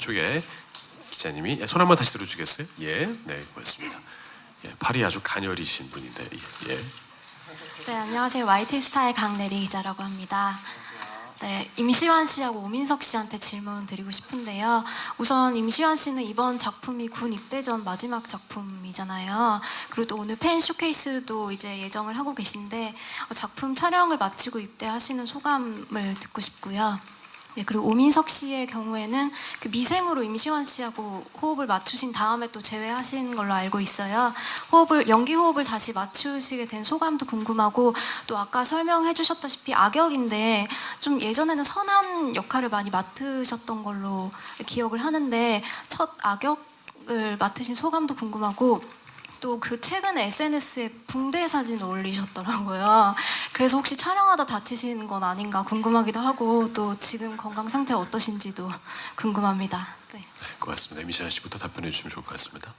왼쪽에 기자님이 손 한번 다시 들어주겠어요? 예, 네, 고맙습니다. 예, 팔이 아주 가녀리신 분인데 예. 네, 안녕하세요. YT스타의 강내리 기자라고 합니다. 네, 임시완 씨하고 오민석 씨한테 질문 드리고 싶은데요. 우선 임시완 씨는 이번 작품이 군 입대 전 마지막 작품이잖아요. 그리고 또 오늘 팬 쇼케이스도 이제 예정을 하고 계신데 작품 촬영을 마치고 입대하시는 소감을 듣고 싶고요. 네, 그리고 오민석 씨의 경우에는 그 미생으로 임시완 씨하고 호흡을 맞추신 다음에 또 제외하신 걸로 알고 있어요. 연기 호흡을 다시 맞추시게 된 소감도 궁금하고, 또 아까 설명해 주셨다시피 악역인데 좀 예전에는 선한 역할을 많이 맡으셨던 걸로 기억을 하는데 첫 악역을 맡으신 소감도 궁금하고, 또 그 최근에 SNS에 붕대 사진 올리셨더라고요. 그래서 혹시 촬영하다 다치신 건 아닌가 궁금하기도 하고, 또 지금 건강 상태 어떠신지도 궁금합니다. 네. 네, 고맙습니다. 임시완 씨부터 답변해 주시면 좋을 것 같습니다.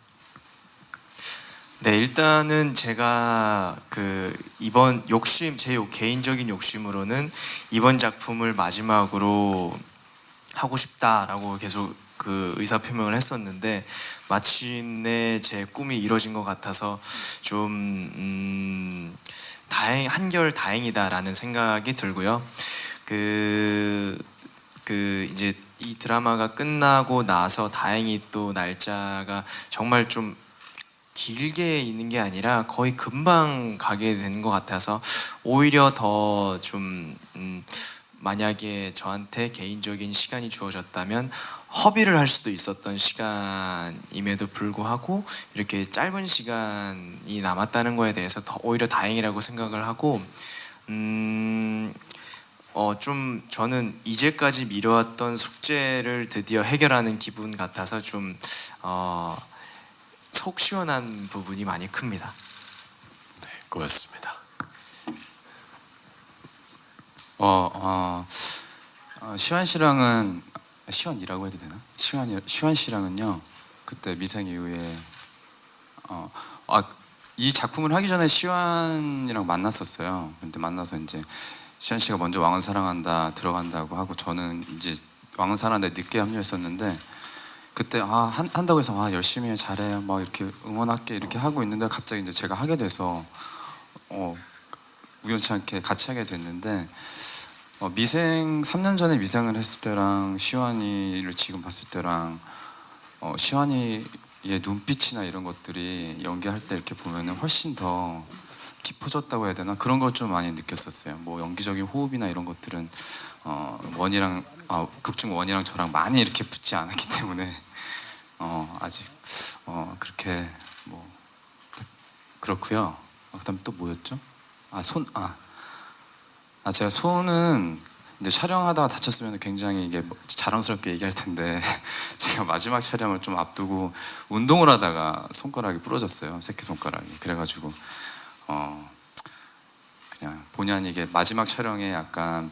네, 일단은 제가 이번 제 개인적인 욕심으로는 이번 작품을 마지막으로 하고 싶다라고 계속 의사 표명을 했었는데, 마침내 제 꿈이 이루어진 것 같아서 좀 한결 다행이다라는 생각이 들고요. 이제 이 드라마가 끝나고 나서 다행히 또 날짜가 정말 좀 길게 있는 게 아니라 거의 금방 가게 된 것 같아서, 오히려 더 좀 만약에 저한테 개인적인 시간이 주어졌다면 허비를 할 수도 있었던 시간임에도 불구하고 이렇게 짧은 시간이 남았다는 거에 대해서 오히려 다행이라고 생각을 하고, 좀 저는 이제까지 미뤄왔던 숙제를 드디어 해결하는 기분 같아서 좀 속 시원한 부분이 많이 큽니다. 네, 고맙습니다. 시완 씨랑은 시완이라고 해도 되나? 시완 씨랑은요, 그때 미생 이후에 이 작품을 하기 전에 시완이랑 만났었어요. 근데 만나서 이제 시완 씨가 먼저 왕은 사랑한다 들어간다고 하고, 저는 이제 왕은 사랑한다 늦게 합류했었는데, 그때 한다고 해서 열심히 해, 잘해, 막 이렇게 응원할게 이렇게 하고 있는데, 갑자기 이제 제가 하게 돼서 우연치 않게 같이 하게 됐는데, 미생 3년 전에 미생을 했을 때랑 시완이를 지금 봤을 때랑 시완이의 눈빛이나 이런 것들이 연기할 때 이렇게 보면은 훨씬 더 깊어졌다고 해야 되나, 그런 걸 좀 많이 느꼈었어요. 뭐 연기적인 호흡이나 이런 것들은 극중 원이랑 저랑 많이 이렇게 붙지 않았기 때문에 아직 그렇게 뭐 그렇고요. 그다음 또 뭐였죠? 제가 손은 이제 촬영하다가 다쳤으면 굉장히 이게 자랑스럽게 얘기할 텐데 제가 마지막 촬영을 좀 앞두고 운동을 하다가 손가락이 부러졌어요. 새끼손가락이. 그래가지고 그냥 본의 아니게 마지막 촬영에 약간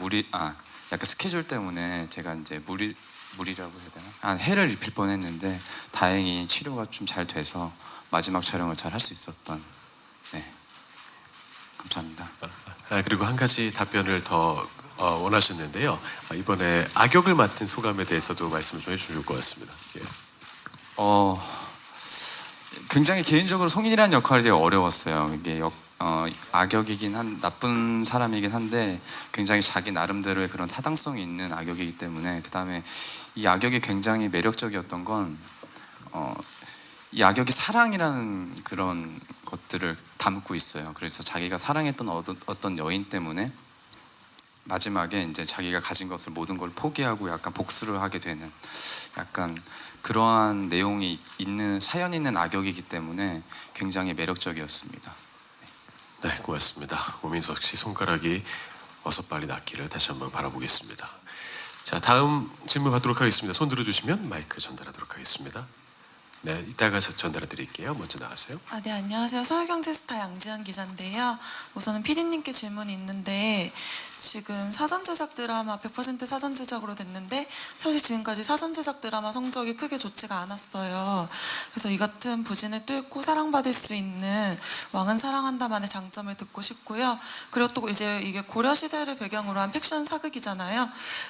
스케줄 때문에 제가 이제 무리라고 해야 되나? 해를 입힐 뻔했는데 다행히 치료가 좀 잘 돼서 마지막 촬영을 잘 할 수 있었던. 네, 감사합니다. 그리고 한 가지 답변을 더 원하셨는데요. 이번에 악역을 맡은 소감에 대해서도 말씀을 좀 해주실 것 같습니다. 예. 굉장히 개인적으로 송인이라는 역할이 되게 어려웠어요. 이게 나쁜 사람이긴 한데 굉장히 자기 나름대로의 그런 타당성이 있는 악역이기 때문에, 그 다음에 이 악역이 굉장히 매력적이었던 건 이 악역이 사랑이라는 그런 것들을 담고 있어요. 그래서 자기가 사랑했던 어떤 여인 때문에 마지막에 이제 자기가 가진 것을 모든 걸 포기하고 약간 복수를 하게 되는, 약간 그러한 내용이 있는 사연 있는 악역이기 때문에 굉장히 매력적이었습니다. 네, 고맙습니다. 오민석 씨 손가락이 어서 빨리 낫기를 다시 한번 바라보겠습니다. 자, 다음 질문 받도록 하겠습니다. 손 들어주시면 마이크 전달하도록 하겠습니다. 네, 이따가 전달해 드릴게요. 먼저 나가세요. 네, 안녕하세요. 서울경제스타 양지연 기자인데요. 우선은 PD님께 질문이 있는데, 지금 사전 제작 드라마 100% 사전 제작으로 됐는데 사실 지금까지 사전 제작 드라마 성적이 크게 좋지가 않았어요. 그래서 이 같은 부진을 뚫고 사랑받을 수 있는 왕은 사랑한다만의 장점을 듣고 싶고요. 그리고 또 이제 이게 고려 시대를 배경으로 한 픽션 사극이잖아요.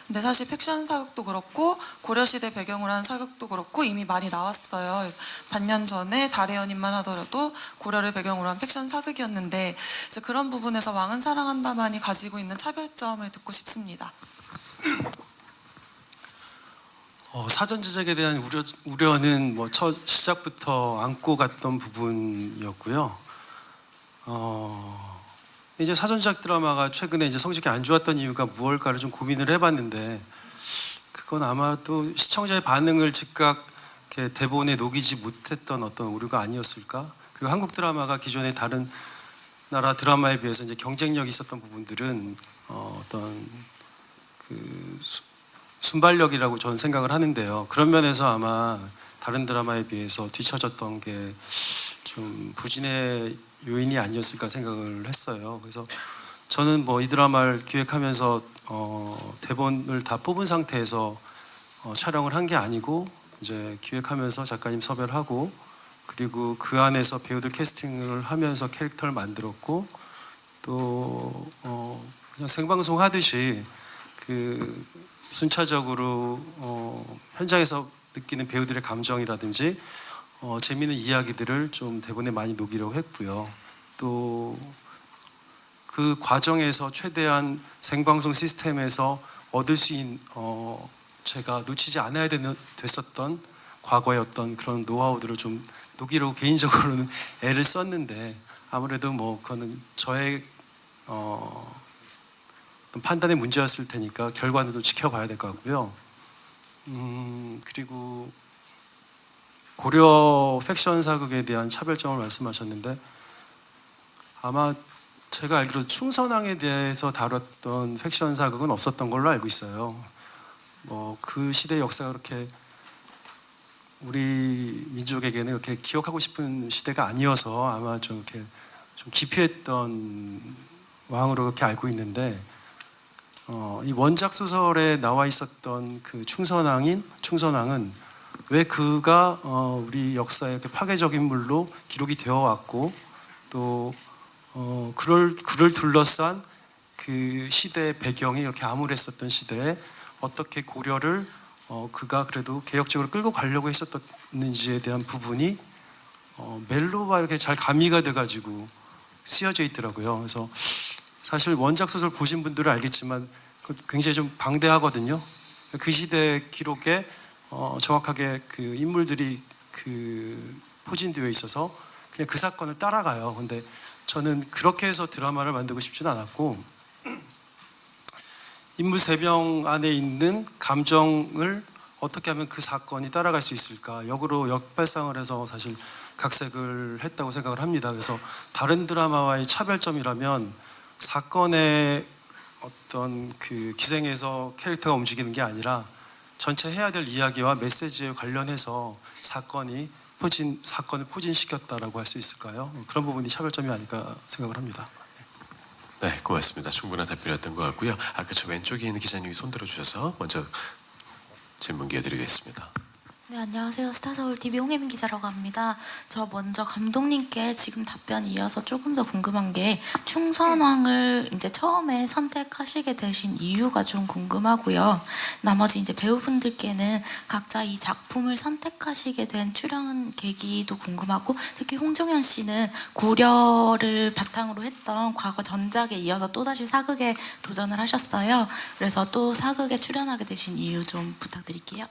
근데 사실 픽션 사극도 그렇고 고려 시대 배경으로 한 사극도 그렇고 이미 많이 나왔어요. 반년 전에 달의 연인만 하더라도 고려를 배경으로 한 픽션 사극이었는데 이제 그런 부분에서 왕은 사랑한다만이 가지고 있는 차별점을 듣고 싶습니다. 사전 제작에 대한 우려는 뭐 첫 시작부터 안고 갔던 부분이었고요. 이제 사전 제작 드라마가 최근에 이제 성적이 안 좋았던 이유가 무엇일까를 좀 고민을 해봤는데 그건 아마도 시청자의 반응을 즉각 이렇게 대본에 녹이지 못했던 어떤 오류가 아니었을까? 그리고 한국 드라마가 기존의 다른 나라 드라마에 비해서 이제 경쟁력이 있었던 부분들은 어떤 그 순발력이라고 저는 생각을 하는데요. 그런 면에서 아마 다른 드라마에 비해서 뒤처졌던 게 좀 부진의 요인이 아니었을까 생각을 했어요. 그래서 저는 뭐 이 드라마를 기획하면서 대본을 다 뽑은 상태에서 촬영을 한 게 아니고 이제 기획하면서 작가님 섭외를 하고 그리고 그 안에서 배우들 캐스팅을 하면서 캐릭터를 만들었고 또 그냥 생방송 하듯이 그 순차적으로 현장에서 느끼는 배우들의 감정이라든지 재미있는 이야기들을 좀 대본에 많이 녹이려고 했고요. 또 그 과정에서 최대한 생방송 시스템에서 얻을 수 있는 제가 놓치지 않아야 됐었던 과거의 어떤 그런 노하우들을 좀 녹이려고 개인적으로는 애를 썼는데 아무래도 뭐 그거는 저의 판단의 문제였을 테니까 결과는 좀 지켜봐야 될 것 같고요. 그리고 고려 팩션 사극에 대한 차별점을 말씀하셨는데 아마 제가 알기로 충선왕에 대해서 다뤘던 팩션 사극은 없었던 걸로 알고 있어요. 뭐 그 시대 역사가 그렇게 우리 민족에게는 이렇게 기억하고 싶은 시대가 아니어서 아마 좀 이렇게 좀 기피했던 왕으로 그렇게 알고 있는데 이 원작 소설에 나와 있었던 그 충선왕은 왜 그가 우리 역사의 이렇게 파괴적인 인물로 기록이 되어 왔고 또 그를 둘러싼 그 시대의 배경이 이렇게 암울했었던 시대에 어떻게 고려를 그가 그래도 개혁적으로 끌고 가려고 했었는지에 대한 부분이 멜로와 이렇게 잘 가미가 돼가지고 쓰여져 있더라고요. 그래서 사실 원작 소설 보신 분들은 알겠지만 굉장히 좀 방대하거든요. 그 시대 기록에 정확하게 그 인물들이 그 포진되어 있어서 그냥 그 사건을 따라가요. 근데 저는 그렇게 해서 드라마를 만들고 싶지는 않았고 인물 3명 안에 있는 감정을 어떻게 하면 그 사건이 따라갈 수 있을까 역으로 역발상을 해서 사실 각색을 했다고 생각을 합니다. 그래서 다른 드라마와의 차별점이라면 사건의 어떤 그 기생에서 캐릭터가 움직이는 게 아니라 전체 해야 될 이야기와 메시지에 관련해서 사건을 포진시켰다라고 할 수 있을까요? 그런 부분이 차별점이 아닐까 생각을 합니다. 네, 고맙습니다. 충분한 답변이었던 것 같고요. 아까 저 왼쪽에 있는 기자님이 손 들어주셔서 먼저 질문 기회드리겠습니다. 네, 안녕하세요. 스타서울TV 홍혜민 기자라고 합니다. 저 먼저 감독님께 지금 답변 이어서 조금 더 궁금한 게 충선왕을 이제 처음에 선택하시게 되신 이유가 좀 궁금하고요. 나머지 이제 배우분들께는 각자 이 작품을 선택하시게 된 출연 계기도 궁금하고 특히 홍종현 씨는 고려를 바탕으로 했던 과거 전작에 이어서 또다시 사극에 도전을 하셨어요. 그래서 또 사극에 출연하게 되신 이유 좀 부탁드릴게요.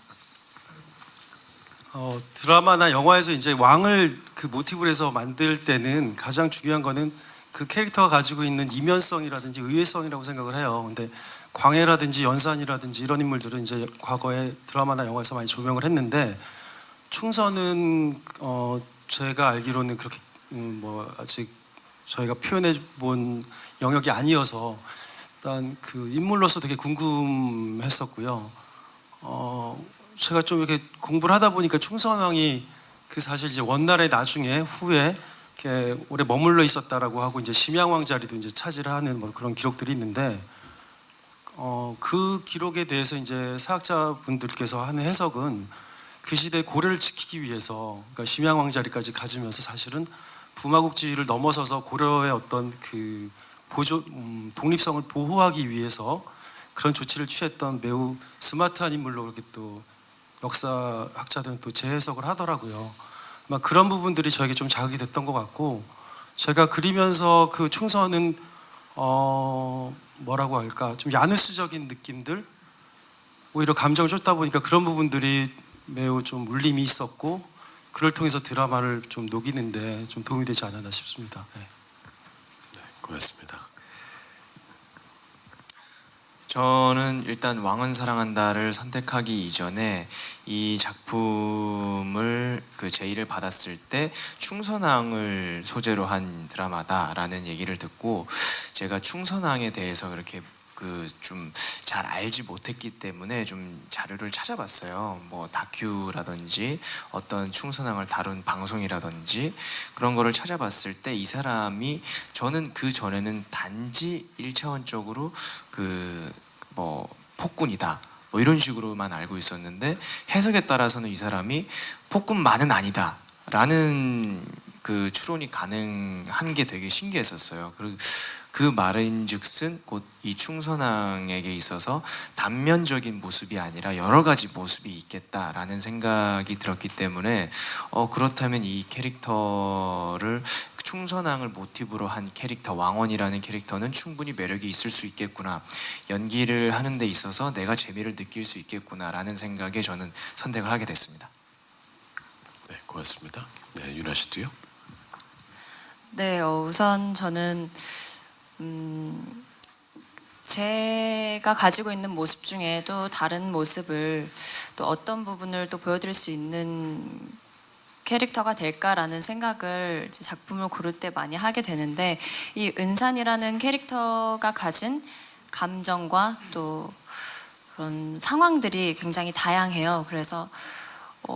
드라마나 영화에서 이제 왕을 그 모티브로 해서 만들 때는 가장 중요한 거는 그 캐릭터가 가지고 있는 이면성이라든지 의외성이라고 생각을 해요. 근데 광해라든지 연산이라든지 이런 인물들은 이제 과거에 드라마나 영화에서 많이 조명을 했는데 충선은 제가 알기로는 그렇게 뭐 아직 저희가 표현해 본 영역이 아니어서 일단 그 인물로서 되게 궁금했었고요. 제가 좀 이렇게 공부를 하다 보니까 충선왕이 그 사실 이제 원나라의 나중에 후에 이렇게 오래 머물러 있었다라고 하고 이제 심양왕 자리도 이제 차지를 하는 뭐 그런 기록들이 있는데 그 기록에 대해서 이제 사학자분들께서 하는 해석은 그 시대 고려를 지키기 위해서, 그러니까 심양왕 자리까지 가지면서 사실은 부마국주의를 넘어서서 고려의 어떤 그 독립성을 보호하기 위해서 그런 조치를 취했던 매우 스마트한 인물로 이렇게 또 역사학자들은 또 재해석을 하더라고요. 아마 그런 부분들이 저에게 좀 자극이 됐던 것 같고, 제가 그리면서 그 충선은 뭐라고 할까, 좀 야누스적인 느낌들, 오히려 감정을 쫓다 보니까 그런 부분들이 매우 좀 울림이 있었고, 그걸 통해서 드라마를 좀 녹이는데 좀 도움이 되지 않았나 싶습니다. 네. 네, 고맙습니다. 저는 일단 왕은 사랑한다를 선택하기 이전에 이 작품을 그 제의를 받았을 때 충선왕을 소재로 한 드라마다라는 얘기를 듣고, 제가 충선왕에 대해서 그렇게 그 좀 잘 알지 못했기 때문에 좀 자료를 찾아봤어요. 뭐 다큐라든지 어떤 충선왕을 다룬 방송이라든지 그런 거를 찾아봤을 때 이 사람이, 저는 그 전에는 단지 1차원적으로 그 뭐 폭군이다 뭐 이런 식으로만 알고 있었는데, 해석에 따라서는 이 사람이 폭군만은 아니다 라는 그 추론이 가능한 게 되게 신기했었어요. 그리고 그 말인즉슨 곧 이 충선왕에게 있어서 단면적인 모습이 아니라 여러 가지 모습이 있겠다라는 생각이 들었기 때문에 그렇다면 이 캐릭터를, 충선왕을 모티브로 한 캐릭터, 왕원이라는 캐릭터는 충분히 매력이 있을 수 있겠구나, 연기를 하는 데 있어서 내가 재미를 느낄 수 있겠구나라는 생각에 저는 선택을 하게 됐습니다. 네, 고맙습니다. 네, 윤아 씨도요. 네, 우선 저는 제가 가지고 있는 모습 중에 또 다른 모습을, 또 어떤 부분을 또 보여드릴 수 있는 캐릭터가 될까라는 생각을 이제 작품을 고를 때 많이 하게 되는데, 이 은산이라는 캐릭터가 가진 감정과 또 그런 상황들이 굉장히 다양해요. 그래서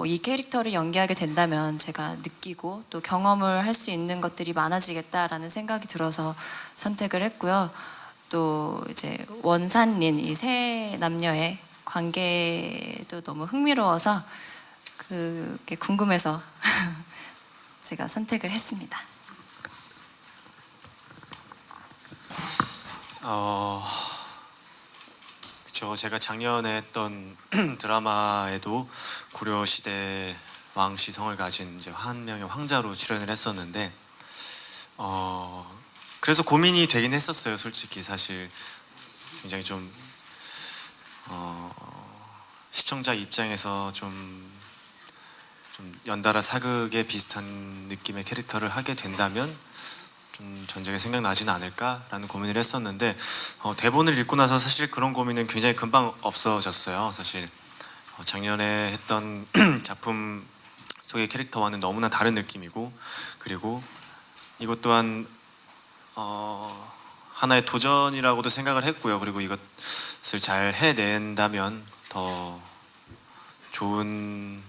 이 캐릭터를 연기하게 된다면 제가 느끼고 또 경험을 할 수 있는 것들이 많아지겠다라는 생각이 들어서 선택을 했고요. 또 이제 원산린, 이 세 남녀의 관계도 너무 흥미로워서 그게 궁금해서 제가 선택을 했습니다. 그렇죠. 제가 작년에 했던 드라마에도 고려 시대 왕시성을 가진 이제 한 명의 황자로 출연을 했었는데, 그래서 고민이 되긴 했었어요. 솔직히 사실 굉장히 좀 시청자 입장에서 좀 연달아 사극에 비슷한 느낌의 캐릭터를 하게 된다면 좀 전작이 생각나지는 않을까라는 고민을 했었는데, 대본을 읽고 나서 사실 그런 고민은 굉장히 금방 없어졌어요. 사실 작년에 했던 작품 속의 캐릭터와는 너무나 다른 느낌이고, 그리고 이것 또한 하나의 도전이라고도 생각을 했고요. 그리고 이것을 잘 해낸다면 더 좋은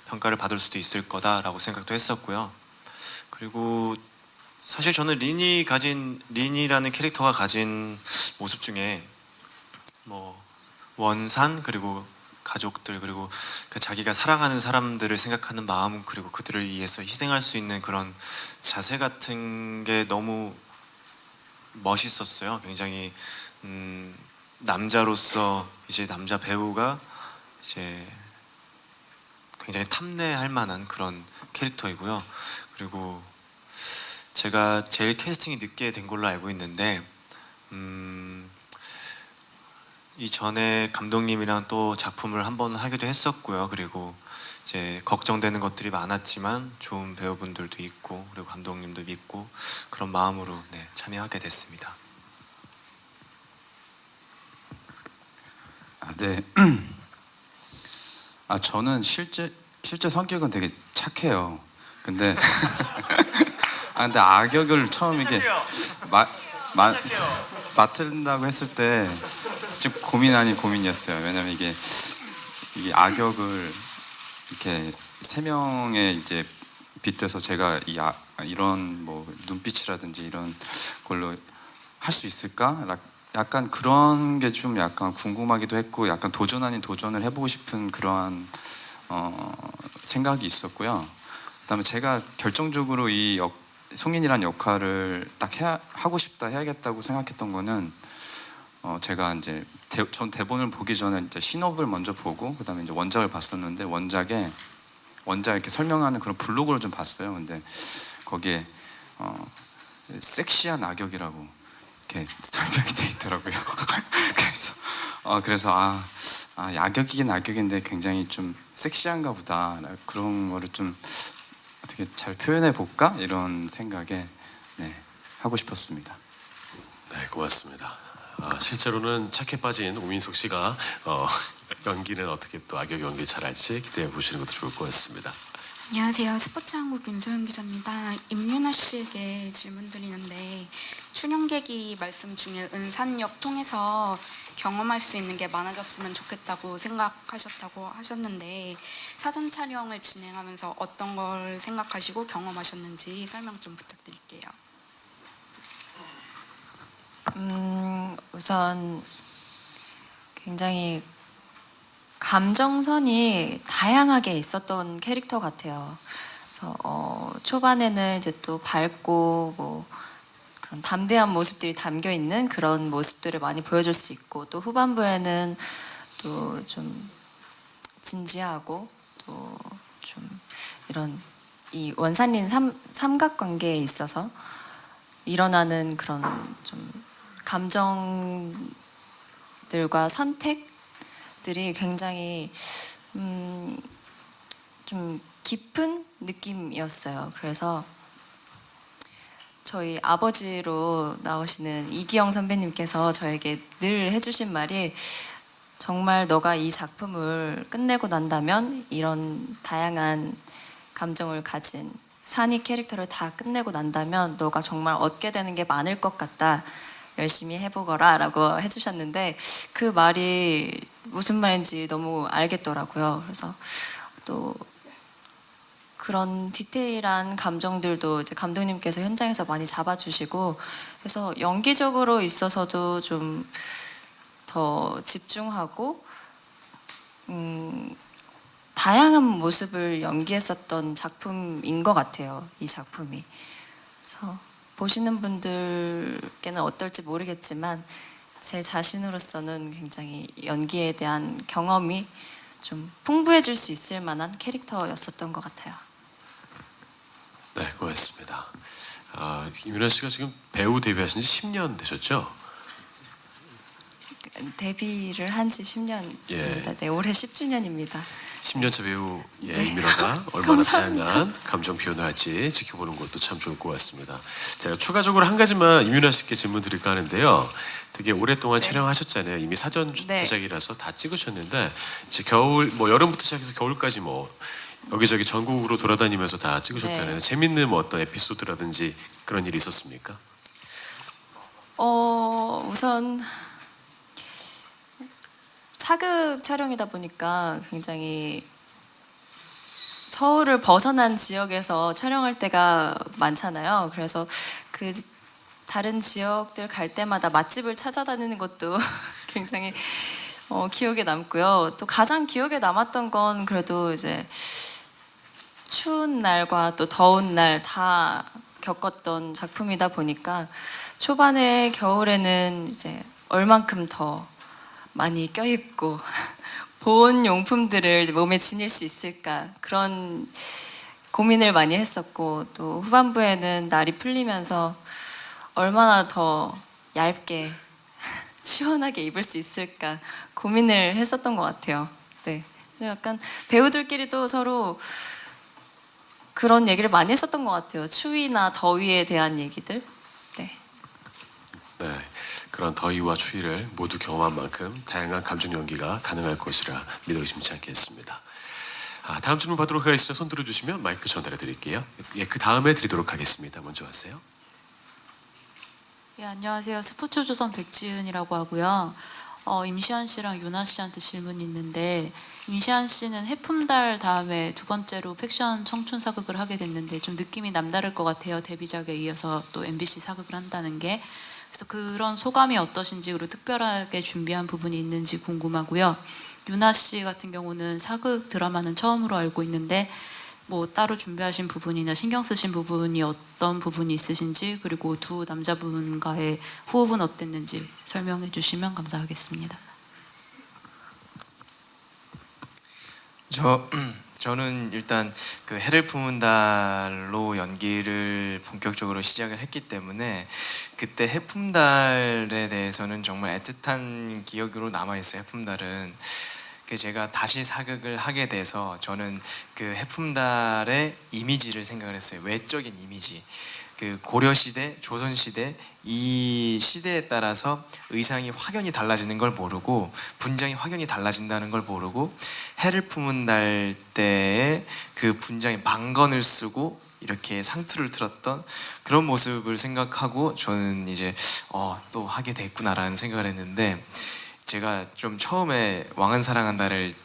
평가를 받을 수도 있을 거다라고 생각도 했었고요. 그리고 사실 저는 린이라는 캐릭터가 가진 모습 중에 뭐 원산, 그리고 가족들, 그리고 자기가 사랑하는 사람들을 생각하는 마음, 그리고 그들을 위해서 희생할 수 있는 그런 자세 같은 게 너무 멋있었어요. 굉장히 남자로서 이제 남자 배우가 이제 굉장히 탐내할 만한 그런 캐릭터이고요. 그리고 제가 제일 캐스팅이 늦게 된 걸로 알고 있는데, 이전에 감독님이랑 또 작품을 한번 하기도 했었고요. 그리고 이제 걱정되는 것들이 많았지만 좋은 배우분들도 있고, 그리고 감독님도 믿고, 그런 마음으로 참여하게 됐습니다. 네. 저는 실제 성격은 되게 착해요. 근데 근데 악역을 처음 이게 맡는다고 했을 때 좀 고민 아닌 고민이었어요. 왜냐면 이게 악역을 이렇게 세 명의 이제 빗대서 제가 이런 뭐 눈빛이라든지 이런 걸로 할 수 있을까 약간 그런 게 좀 약간 궁금하기도 했고 약간 도전 아닌 도전을 해보고 싶은 그러한 생각이 있었고요. 그다음에 제가 결정적으로 이 송인이란 역할을 딱 하고 싶다 해야겠다고 생각했던 거는 제가 이제 전 대본을 보기 전에 이제 신업을 먼저 보고 그다음에 이제 원작을 봤었는데 원작 이렇게 설명하는 그런 블로그를 좀 봤어요. 근데 거기에 섹시한 악역이라고 이렇게 설명이 돼 있더라고요. 그래서 악역이긴 악역인데 굉장히 좀 섹시한가 보다 그런 거를 좀 어떻게 잘 표현해 볼까 이런 생각에 하고 싶었습니다. 네, 고맙습니다. 실제로는 착해 빠진 오민석 씨가 연기는 어떻게 또 악역 연기 잘할지 기대해 보시는 것도 좋을 것 같습니다. 안녕하세요. 스포츠한국 윤소영 기자입니다. 임윤아 씨에게 질문 드리는데 출연객이 말씀 중에 은산역 통해서 경험할 수 있는 게 많아졌으면 좋겠다고 생각하셨다고 하셨는데 사전 촬영을 진행하면서 어떤 걸 생각하시고 경험하셨는지 설명 좀 부탁드릴게요. 우선 굉장히 감정선이 다양하게 있었던 캐릭터 같아요. 그래서 초반에는 이제 또 밝고 뭐 그런 담대한 모습들이 담겨 있는 그런 모습들을 많이 보여줄 수 있고 또 후반부에는 또 좀 진지하고 또 좀 이런 이 원산린 삼각관계에 있어서 일어나는 그런 좀 감정들과 선택들이 굉장히 좀 깊은 느낌이었어요. 그래서 저희 아버지로 나오시는 이기영 선배님께서 저에게 늘 해주신 말이 정말 너가 이 작품을 끝내고 난다면 이런 다양한 감정을 가진 산이 캐릭터를 다 끝내고 난다면 너가 정말 얻게 되는 게 많을 것 같다. 열심히 해보거라 라고 해주셨는데 그 말이 무슨 말인지 너무 알겠더라고요. 그래서 또 그런 디테일한 감정들도 이제 감독님께서 현장에서 많이 잡아주시고 그래서 연기적으로 있어서도 좀 더 집중하고 다양한 모습을 연기했었던 작품인 것 같아요. 이 작품이. 그래서 보시는 분들께는 어떨지 모르겠지만 제 자신으로서는 굉장히 연기에 대한 경험이 좀 풍부해질 수 있을 만한 캐릭터였었던 것 같아요. 네, 고맙습니다. 임윤아 씨가 지금 배우 데뷔하신 지 10년 되셨죠? 데뷔를 한 지 10년입니다. 네, 올해 10주년입니다. 10년차 배우 임윤아가 얼마나 다양한 감정 표현을 할지 지켜보는 것도 참 좋을 것 같습니다. 제가 추가적으로 한 가지만 임윤아 씨께 질문 드릴까 하는데요. 되게 오랫동안 촬영하셨잖아요. 이미 사전 제작이라서 다 찍으셨는데 이제 겨울, 뭐 여름부터 시작해서 겨울까지 뭐 여기저기 전국으로 돌아다니면서 다 찍으셨다는 재밌는 뭐 어떤 에피소드라든지 그런 일이 있었습니까? 우선 사극 촬영이다 보니까 굉장히 서울을 벗어난 지역에서 촬영할 때가 많잖아요. 그래서 그 다른 지역들 갈 때마다 맛집을 찾아다니는 것도 굉장히 기억에 남고요. 또 가장 기억에 남았던 건 그래도 이제 추운 날과 또 더운 날 다 겪었던 작품이다 보니까 초반에 겨울에는 이제 얼만큼 더 많이 껴입고 보온 용품들을 몸에 지닐 수 있을까 그런 고민을 많이 했었고 또 후반부에는 날이 풀리면서 얼마나 더 얇게 시원하게 입을 수 있을까 고민을 했었던 것 같아요. 네, 약간 배우들끼리도 서로 그런 얘기를 많이 했었던 것 같아요. 추위나 더위에 대한 얘기들. 네, 그런 더위와 추위를 모두 경험한 만큼 다양한 감정 연기가 가능할 것이라 믿어 의심치 않겠습니다. 다음 질문 받도록 하겠습니다. 손 들어주시면 마이크 전달해 드릴게요. 그 다음에 드리도록 하겠습니다. 먼저 하세요. 예, 안녕하세요. 스포츠조선 백지은이라고 하고요. 임시완 씨랑 윤아 씨한테 질문이 있는데 임시완 씨는 해품달 다음에 두 번째로 팩션 청춘 사극을 하게 됐는데 좀 느낌이 남다를 것 같아요. 데뷔작에 이어서 또 MBC 사극을 한다는 게. 그래서 그런 소감이 어떠신지, 그리고 특별하게 준비한 부분이 있는지 궁금하고요. 유나 씨 같은 경우는 사극 드라마는 처음으로 알고 있는데 뭐 따로 준비하신 부분이나 신경 쓰신 부분이 어떤 부분이 있으신지, 그리고 두 남자분과의 호흡은 어땠는지 설명해 주시면 감사하겠습니다. 저는 일단 그 해를 품은 달로 연기를 본격적으로 시작을 했기 때문에 그때 해품달에 대해서는 정말 애틋한 기억으로 남아 있어요. 해품달은 제가 다시 사극을 하게 돼서 저는 그 해품달의 이미지를 생각을 했어요. 외적인 이미지. 그 고려 시대, 조선 시대 이 시대에 따라서 의상이 확연히 달라지는 걸 모르고 분장이 확연히 달라진다는 걸 모르고 해를 품은 날 때에 그 분장에 망건을 쓰고 이렇게 상투를 틀었던 그런 모습을 생각하고 저는 이제 또 하게 됐구나라는 생각을 했는데, 제가 좀 처음에 왕은 사랑한다를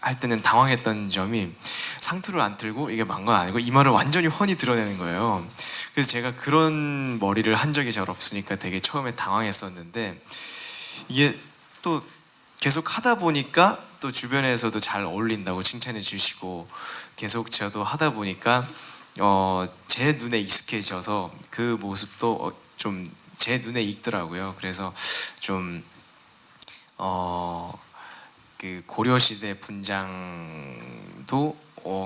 할 때는 당황했던 점이 상투를 안 틀고 이게 망건 아니고 이마를 완전히 훤히 드러내는 거예요. 그래서 제가 그런 머리를 한 적이 잘 없으니까 되게 처음에 당황했었는데, 이게 또 계속 하다 보니까 또 주변에서도 잘 어울린다고 칭찬해 주시고 계속 저도 하다 보니까 제 눈에 익숙해져서 그 모습도 좀 제 눈에 익더라고요. 그래서 좀 그 고려시대 분장도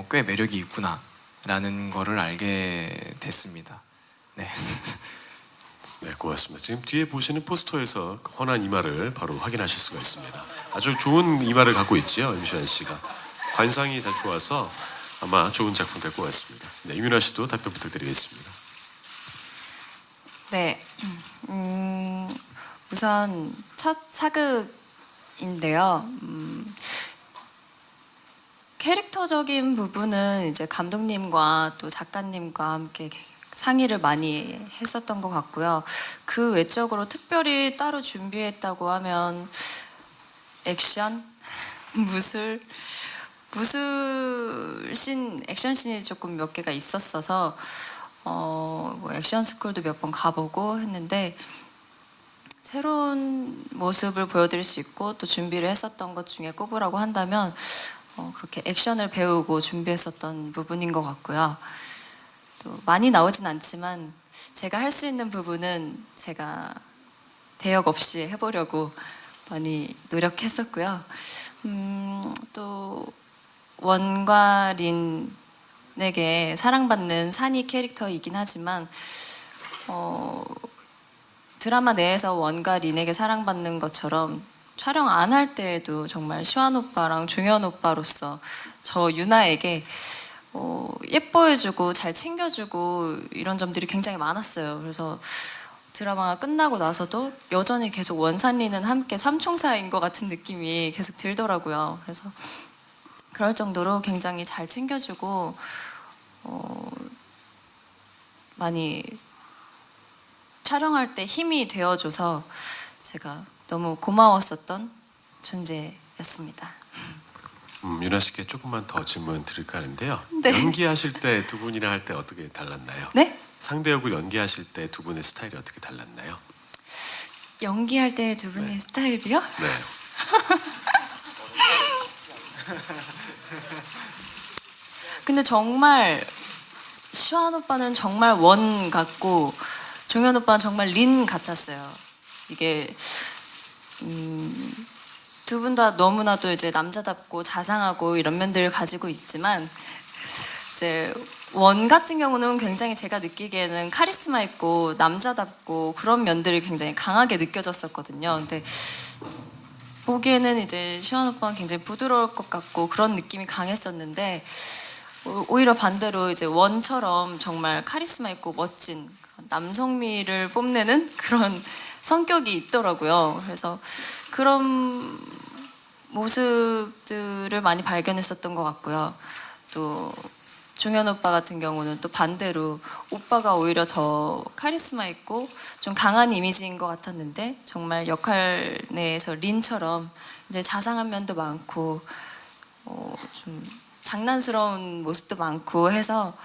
꽤 매력이 있구나라는 거를 알게 됐습니다. 네. 네, 고맙습니다. 지금 뒤에 보시는 포스터에서 그 훤한 이마를 바로 확인하실 수가 있습니다. 아주 좋은 이마를 갖고 있지요, 임시완 씨가. 관상이 잘 좋아서 아마 좋은 작품 될 것 같습니다. 네, 이민아 씨도 답변 부탁드리겠습니다. 네, 우선 첫 사극인데요. 캐릭터적인 부분은 이제 감독님과 또 작가님과 함께 상의를 많이 했었던 것 같고요. 그 외적으로 특별히 따로 준비했다고 하면 액션, 무술 액션 씬이 조금 몇 개가 있었어서 뭐 액션 스쿨도 몇 번 가보고 했는데, 새로운 모습을 보여드릴 수 있고 또 준비를 했었던 것 중에 꼽으라고 한다면 그렇게 액션을 배우고 준비했었던 부분인 것 같고요. 또 많이 나오진 않지만 제가 할 수 있는 부분은 제가 대역 없이 해보려고 많이 노력했었고요. 또 원과 린에게 사랑받는 산이 캐릭터이긴 하지만 드라마 내에서 원과 린에게 사랑받는 것처럼 촬영 안 할 때에도 정말 시완 오빠랑 종현 오빠로서 저 유나에게 예뻐해주고 잘 챙겨주고 이런 점들이 굉장히 많았어요. 그래서 드라마가 끝나고 나서도 여전히 계속 원산리는 함께 삼총사인 것 같은 느낌이 계속 들더라고요. 그래서 그럴 정도로 굉장히 잘 챙겨주고 많이 촬영할 때 힘이 되어줘서 제가 너무 고마웠었던 존재였습니다. 유나 씨께 조금만 더 질문 드릴까 하는데요. 네. 연기하실 때 두 분이랑 할 때 어떻게 달랐나요? 네? 상대 역을 연기하실 때 두 분의 스타일이 어떻게 달랐나요? 연기할 때 두 분의 스타일이요? 네. 근데 정말 시완 오빠는 정말 원 같고 종현 오빠는 정말 린 같았어요. 이게 두 분 다 너무나도 이제 남자답고 자상하고 이런 면들을 가지고 있지만, 이제 원 같은 경우는 굉장히 제가 느끼기에는 카리스마 있고 남자답고 그런 면들이 굉장히 강하게 느껴졌었거든요. 근데 보기에는 이제 시완 오빠는 굉장히 부드러울 것 같고 그런 느낌이 강했었는데, 오히려 반대로 이제 원처럼 정말 카리스마 있고 멋진 남성미를 뽐내는 그런 성격이 있더라고요. 그래서 그런 모습들을 많이 발견했었던 것 같고요. 또 종현 오빠 같은 경우는 또 반대로 오빠가 오히려 더 카리스마 있고 좀 강한 이미지인 것 같았는데, 정말 역할 내에서 린처럼 이제 자상한 면도 많고 좀 장난스러운 모습도 많고 해서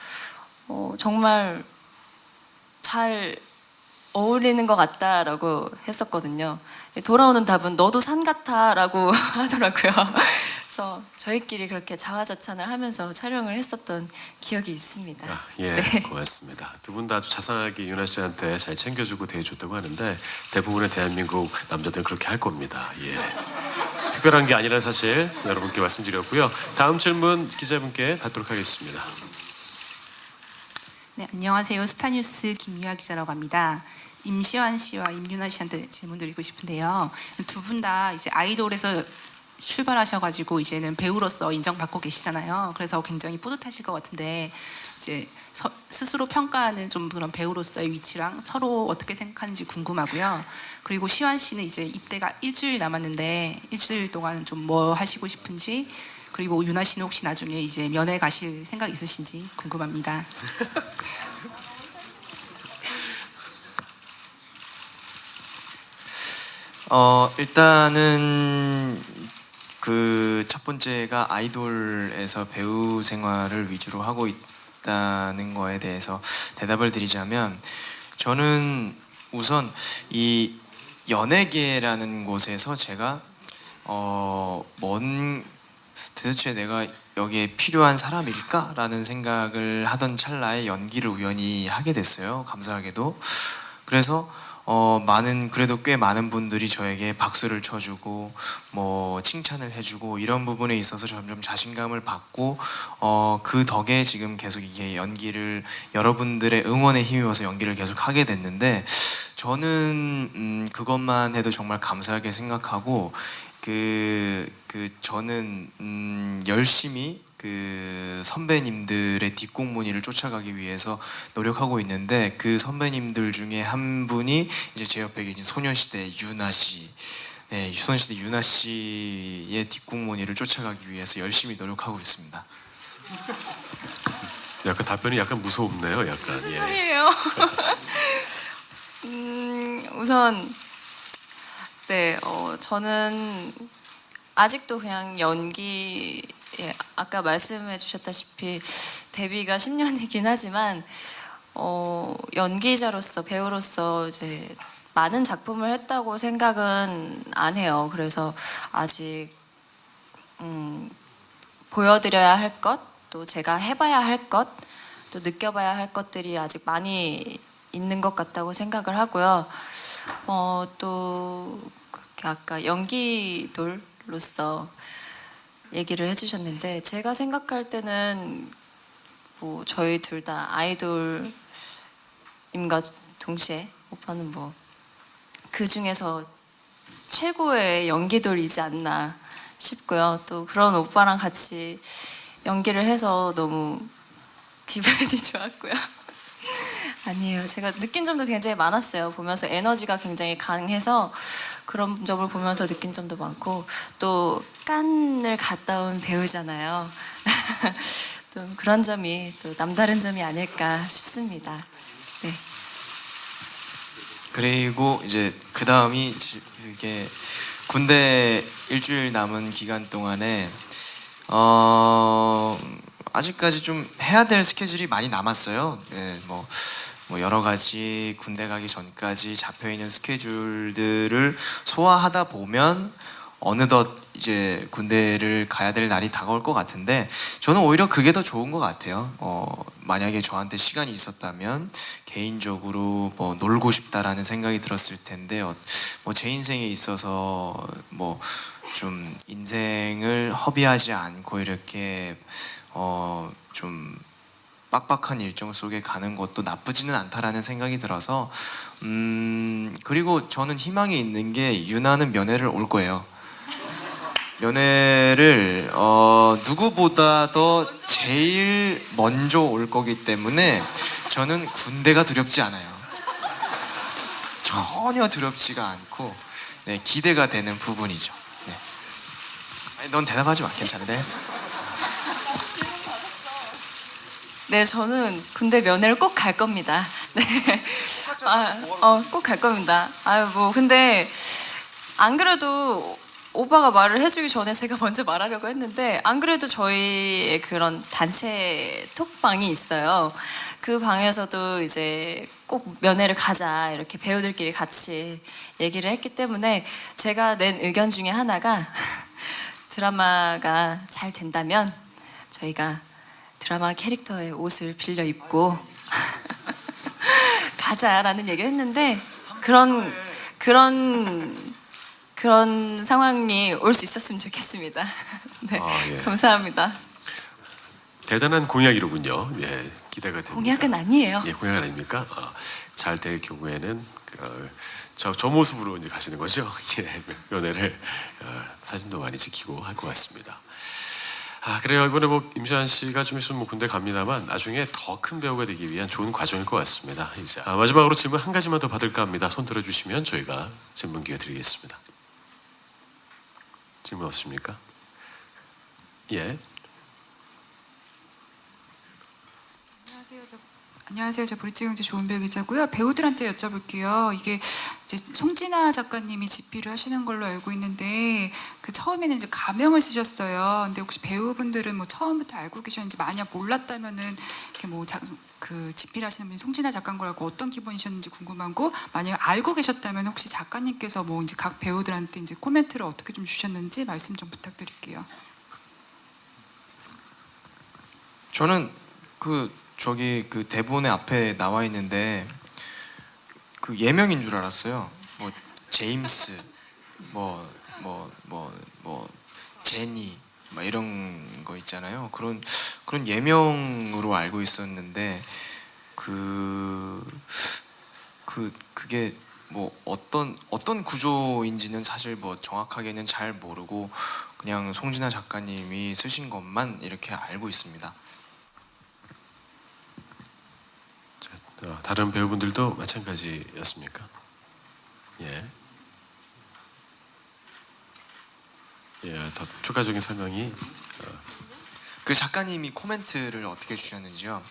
정말 잘 어울리는 것 같다라고 했었거든요. 돌아오는 답은 너도 산 같아라고 하더라고요. 그래서 저희끼리 그렇게 자화자찬을 하면서 촬영을 했었던 기억이 있습니다. 아, 예, 네. 고맙습니다. 두 분 다 아주 자상하게 윤아 씨한테 잘 챙겨주고 대해줬다고 하는데 대부분의 대한민국 남자들은 그렇게 할 겁니다. 예. 특별한 게 아니라는 사실 여러분께 말씀드렸고요. 다음 질문 기자분께 받도록 하겠습니다. 네, 안녕하세요. 스타뉴스 김유아 기자라고 합니다. 임시완 씨와 임윤아 씨한테 질문 드리고 싶은데요. 두 분 다 이제 아이돌에서 출발하셔가지고 이제는 배우로서 인정받고 계시잖아요. 그래서 굉장히 뿌듯하실 것 같은데 이제 스스로 평가하는 좀 그런 배우로서의 위치랑 서로 어떻게 생각하는지 궁금하고요. 그리고 시완 씨는 이제 입대가 일주일 남았는데 일주일 동안 좀 뭐 하시고 싶은지, 그리고 윤아 씨는 혹시 나중에 이제 면회 가실 생각 있으신지 궁금합니다. 일단은 그 첫 번째가 아이돌에서 배우 생활을 위주로 하고 있다는 거에 대해서 대답을 드리자면, 저는 우선 이 연예계라는 곳에서 제가 도대체 내가 여기에 필요한 사람일까라는 생각을 하던 찰나에 연기를 우연히 하게 됐어요. 감사하게도. 그래서 그래도 꽤 많은 분들이 저에게 박수를 쳐주고 뭐 칭찬을 해주고 이런 부분에 있어서 점점 자신감을 받고 그 덕에 지금 계속 이게 연기를, 여러분들의 응원에 힘입어서 연기를 계속 하게 됐는데, 저는 그것만 해도 정말 감사하게 생각하고 저는 열심히 그 선배님들의 뒷공무니를 쫓아가기 위해서 노력하고 있는데, 그 선배님들 중에 한 분이 이제 제 옆에 계신 소녀시대 유나 씨, 네, 소녀시대 유나 씨의 뒷공무니를 쫓아가기 위해서 열심히 노력하고 있습니다. 약간 답변이 약간 무섭네요. 약간. 무슨 예. 소리예요? 우선 네, 저는 아직도 그냥 연기, 아까 말씀해 주셨다시피 데뷔가 10년이긴 하지만 연기자로서, 배우로서 이제 많은 작품을 했다고 생각은 안 해요. 그래서 아직 보여드려야 할 것, 또 제가 해봐야 할 것, 또 느껴봐야 할 것들이 아직 많이 있는 것 같다고 생각을 하고요. 또 그렇게 아까 연기돌로서 얘기를 해주셨는데, 제가 생각할 때는 뭐 저희 둘 다 아이돌임과 동시에 오빠는 뭐 그 중에서 최고의 연기돌이지 않나 싶고요. 또 그런 오빠랑 같이 연기를 해서 너무 기분이 좋았고요. 아니에요. 제가 느낀 점도 굉장히 많았어요. 보면서 에너지가 굉장히 강해서 그런 점을 보면서 느낀 점도 많고, 또 깐을 갔다 온 배우잖아요. 또 그런 점이 또 남다른 점이 아닐까 싶습니다. 네. 그리고 이제 그 다음이 이게 군대 일주일 남은 기간 동안에 아직까지 좀 해야 될 스케줄이 많이 남았어요. 네, 뭐 여러 가지 군대 가기 전까지 잡혀 있는 스케줄들을 소화하다 보면 어느덧 이제 군대를 가야 될 날이 다가올 것 같은데, 저는 오히려 그게 더 좋은 것 같아요. 만약에 저한테 시간이 있었다면 개인적으로 뭐 놀고 싶다라는 생각이 들었을 텐데, 뭐 제 인생에 있어서 뭐 좀 인생을 허비하지 않고 이렇게 좀 빡빡한 일정 속에 가는 것도 나쁘지는 않다라는 생각이 들어서, 그리고 저는 희망이 있는 게 유나는 면회를 올 거예요. 면회를 누구보다 더 제일 먼저 올 거기 때문에 저는 군대가 두렵지 않아요. 전혀 두렵지가 않고, 네, 기대가 되는 부분이죠. 네. 아니, 넌 대답하지 마. 괜찮아. 내가 했어. 네, 저는 군대 면회를 꼭 갈 겁니다. 네. 꼭 갈 겁니다. 아유, 뭐 근데 안 그래도 오빠가 말을 해주기 전에 제가 먼저 말하려고 했는데 안 그래도 저희의 그런 단체 톡방이 있어요. 그 방에서도 이제 꼭 면회를 가자 이렇게 배우들끼리 같이 얘기를 했기 때문에 제가 낸 의견 중에 하나가 드라마가 잘 된다면 저희가 드라마 캐릭터의 옷을 빌려 입고 가자라는 얘기를 했는데 그런 상황이 올 수 있었으면 좋겠습니다. 네, 예. 감사합니다. 대단한 공약이로군요. 예, 기대가 됩니다. 공약은 아니에요. 예, 공약은 아닙니까? 잘 될 경우에는 저 모습으로 이제 가시는 거죠. 예, 연애를 사진도 많이 찍히고 할 것 같습니다. 그래요. 이번에 뭐 임시완 씨가 좀 있으면 뭐 군대 갑니다만 나중에 더 큰 배우가 되기 위한 좋은 과정일 것 같습니다. 이제 마지막으로 질문 한 가지만 더 받을까 합니다. 손 들어주시면 저희가 질문 기회 드리겠습니다. 질문 없으십니까? 예. 안녕하세요. 저 브릿지경제 좋은배 기자고요. 배우들한테 여쭤볼게요. 이게 이제 송진아 작가님이 집필을 하시는 걸로 알고 있는데 그 처음에는 이제 가명을 쓰셨어요. 근데 혹시 배우분들은 뭐 처음부터 알고 계셨는지 만약 몰랐다면은 이렇게 뭐 그 집필하시는 분이 송진아 작가인 걸 알고 어떤 기분이셨는지 궁금하고 만약 알고 계셨다면 혹시 작가님께서 뭐 이제 각 배우들한테 이제 코멘트를 어떻게 좀 주셨는지 말씀 좀 부탁드릴게요. 저는 저기 그 대본의 앞에 나와 있는데 그 예명인 줄 알았어요. 뭐 제임스, 제니, 막 이런 거 있잖아요. 그런 예명으로 알고 있었는데 그게 뭐 어떤 구조인지는 사실 뭐 정확하게는 잘 모르고 그냥 송진아 작가님이 쓰신 것만 이렇게 알고 있습니다. 다른 배우분들도 마찬가지였습니까? 예. 더 추가적인 설명이 그 작가님이 코멘트를 어떻게 주셨는지요?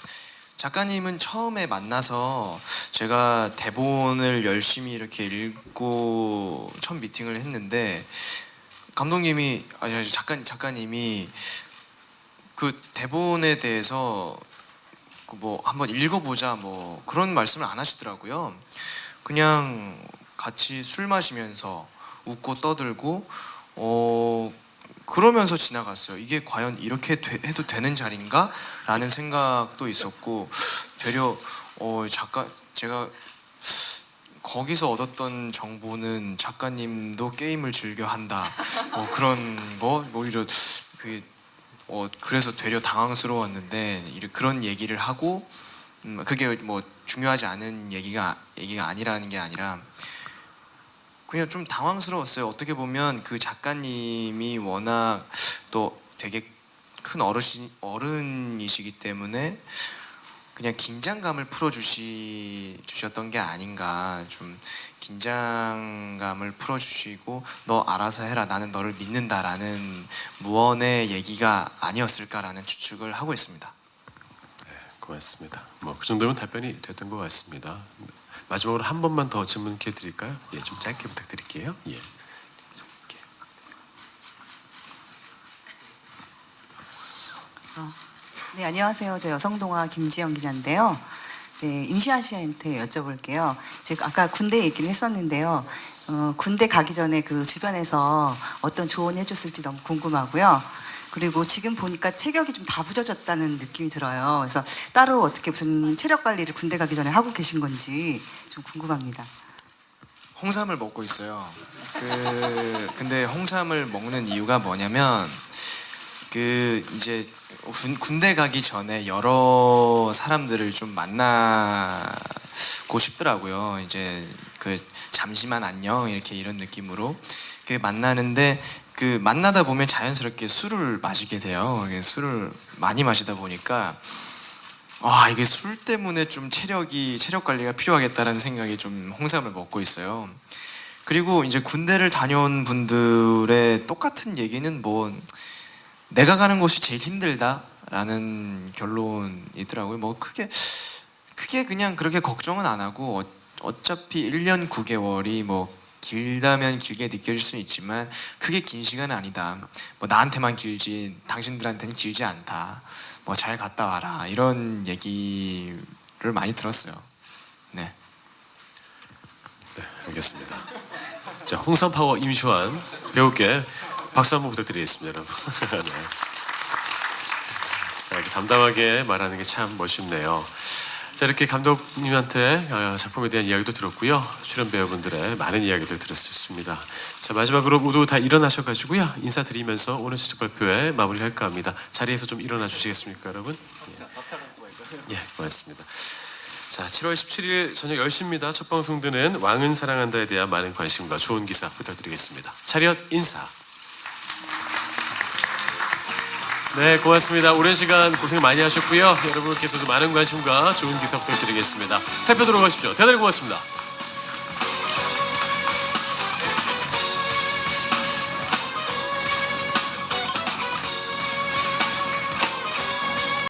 작가님은 처음에 만나서 제가 대본을 열심히 이렇게 읽고 첫 미팅을 했는데 감독님이 작가님이 그 대본에 대해서 뭐 한번 읽어보자 뭐 그런 말씀을 안 하시더라고요. 그냥 같이 술 마시면서 웃고 떠들고 그러면서 지나갔어요. 이게 과연 이렇게 해도 되는 자리인가? 라는 생각도 있었고 되려 제가 거기서 얻었던 정보는 작가님도 게임을 즐겨 한다. 그런 거 오히려 그래서 되려 당황스러웠는데 그런 얘기를 하고 그게 뭐 중요하지 않은 얘기가 아니라는 게 아니라 그냥 좀 당황스러웠어요. 어떻게 보면 그 작가님이 워낙 또 되게 큰 어른이시기 때문에 그냥 긴장감을 풀어주셨던 게 아닌가. 좀 긴장감을 풀어주시고 너 알아서 해라. 나는 너를 믿는다라는 무언의 얘기가 아니었을까라는 추측을 하고 있습니다. 네, 고맙습니다. 뭐 그 정도면 답변이 됐던 것 같습니다. 마지막으로 한 번만 더 질문 기회 드릴까요? 예, 좀 짧게 부탁드릴게요. 예. 네, 안녕하세요. 저 여성동화 김지영 기자인데요. 네, 임시완 씨한테 여쭤볼게요. 제가 아까 군대 얘기를 했었는데요. 군대 가기 전에 그 주변에서 어떤 조언을 해줬을지 너무 궁금하고요. 그리고 지금 보니까 체격이 좀 다부져졌다는 느낌이 들어요. 그래서 따로 어떻게 무슨 체력 관리를 군대 가기 전에 하고 계신 건지 좀 궁금합니다. 홍삼을 먹고 있어요. 근데 홍삼을 먹는 이유가 뭐냐면 이제 군대 가기 전에 여러 사람들을 좀 만나고 싶더라고요. 이제 잠시만 안녕 이렇게 이런 느낌으로 만나는데 만나다 보면 자연스럽게 술을 마시게 돼요. 술을 많이 마시다 보니까 이게 술 때문에 좀 체력 관리가 필요하겠다라는 생각이 좀 홍삼을 먹고 있어요. 그리고 이제 군대를 다녀온 분들의 똑같은 얘기는 뭐 내가 가는 곳이 제일 힘들다라는 결론이더라고요. 뭐 크게 그냥 그렇게 걱정은 안 하고 어차피 1년 9개월이 뭐 길다면 길게 느껴질 수는 있지만 크게 긴 시간은 아니다. 뭐 나한테만 길지 당신들한테는 길지 않다. 뭐 잘 갔다 와라 이런 얘기를 많이 들었어요. 네. 네, 알겠습니다. 자, 홍삼 파워 임시완 배우께 박수 한번 부탁드리겠습니다, 여러분. 네. 자, 이렇게 담담하게 말하는 게 참 멋있네요. 자, 이렇게 감독님한테 작품에 대한 이야기도 들었고요. 출연 배우분들의 많은 이야기들 들었습니다. 자, 마지막으로 모두 다 일어나셔가지고요. 인사드리면서 오늘 시적 발표회 마무리할까 합니다. 자리에서 좀 일어나 주시겠습니까, 여러분? 예, 고맙습니다. 자, 7월 17일 저녁 10시입니다. 첫 방송 드는 왕은 사랑한다에 대한 많은 관심과 좋은 기사 부탁드리겠습니다. 차렷 인사. 네, 고맙습니다. 오랜 시간 고생 많이 하셨고요. 여러분께서도 많은 관심과 좋은 기사 부탁드리겠습니다. 살펴보도록 하십시오. 대단히 고맙습니다.